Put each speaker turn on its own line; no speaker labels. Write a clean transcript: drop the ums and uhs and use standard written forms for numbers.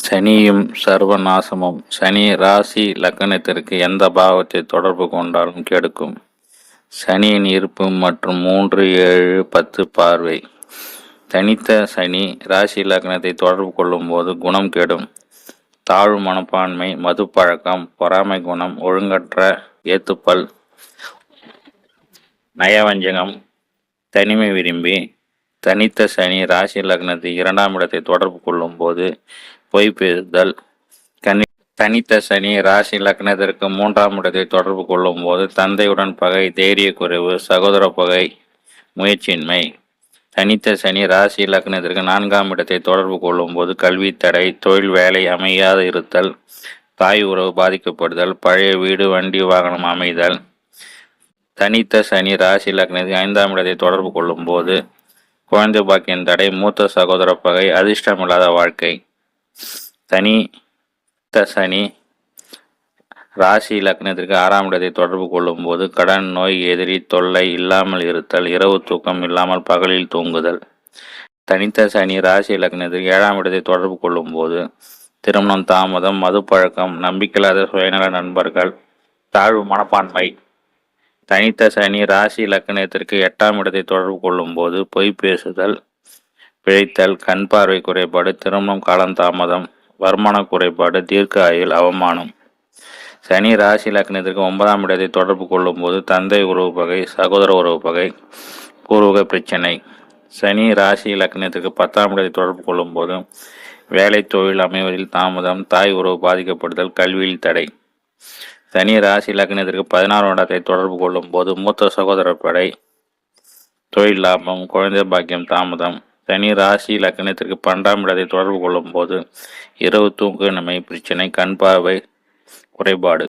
சனியும் சர்வநாசமும். சனி ராசி லக்னத்திற்கு எந்த பாவத்தை தொடர்பு கொண்டாலும் கெடுக்கும். சனியின் இருப்பு மற்றும் 3, 7, 10 பார்வை. தனித்த சனி ராசி லக்னத்தை தொடர்பு கொள்ளும் போது குணம் கெடும். தாழ்வு மனப்பான்மை, மது பழக்கம், பொறாமை குணம், ஒழுங்கற்ற ஏத்துப்பல், நயவஞ்சகம், தனிமை விரும்பி. தனித்த சனி ராசி லக்னத்தை 2ஆம் இடத்தை தொடர்பு கொள்ளும் போது பொய் பேசுதல். தனித்த சனி ராசி லக்னத்திற்கு 3ஆம் இடத்தை தொடர்பு கொள்ளும் போது தந்தையுடன் பகை, தைரிய குறைவு, சகோதர பகை, முயற்சியின்மை. தனித்த சனி ராசி லக்னத்திற்கு 4ஆம் இடத்தை தொடர்பு கொள்ளும் போது கல்வி தடை, தொழில் வேலை அமையாது இருத்தல், தாய் உறவு பாதிக்கப்படுதல், பழைய வீடு, வண்டி, வாகனம் அமைதல். தனித்த சனி ராசி லக்னத்திற்கு 5ஆம் இடத்தை தொடர்பு கொள்ளும் போது குழந்தை பாக்கியம் தடை, மூத்த சகோதர பகை, அதிர்ஷ்டமில்லாத வாழ்க்கை. தனித்த சனி ராசி லக்னத்திற்கு 6ஆம் இடத்தை தொடர்பு கொள்ளும் போது கடன், நோய், எதிரி தொல்லை இல்லாமல் இருத்தல், இரவு தூக்கம் இல்லாமல் பகலில் தூங்குதல். தனித்த சனி ராசி லக்னத்திற்கு 7ஆம் இடத்தை தொடர்பு கொள்ளும் போது திருமணம் தாமதம், மது பழக்கம், நம்பிக்கையில்லாத சுயநல நண்பர்கள், தாழ்வு மனப்பான்மை. தனித்த சனி ராசி லக்னத்திற்கு 8ஆம் இடத்தை தொடர்பு கொள்ளும் போது பொய் பேசுதல், பிழைத்தல், கண் பார்வை குறைபாடு, திருமணம் காலந்தாமதம், வருமான குறைபாடு, தீர்க்க ஆயுள், அவமானம். சனி ராசி லக்னத்திற்கு 9ஆம் இடத்தை தொடர்பு கொள்ளும் போது தந்தை உறவு பகை, சகோதர உறவு பகை, பூர்வக பிரச்சனை. சனி ராசி லக்னத்திற்கு 10ஆம் இடத்தை தொடர்பு கொள்ளும் போது வேலை, தொழில் அமைவதில் தாமதம், தாய் உறவு பாதிக்கப்படுதல், கல்வியில் தடை. சனி ராசி லக்னத்திற்கு 16ஆம் இடத்தை தொடர்பு கொள்ளும் போது மூத்த சகோதர படை, தொழில் லாபம், குழந்தை பாக்கியம் தாமதம். சனி ராசி லக்னத்திற்கு 12ஆம் இடத்தை தொடர்பு கொள்ளும் போது இரவு தூங்கின்மை பிரச்சனை, கண் பார்வை குறைபாடு.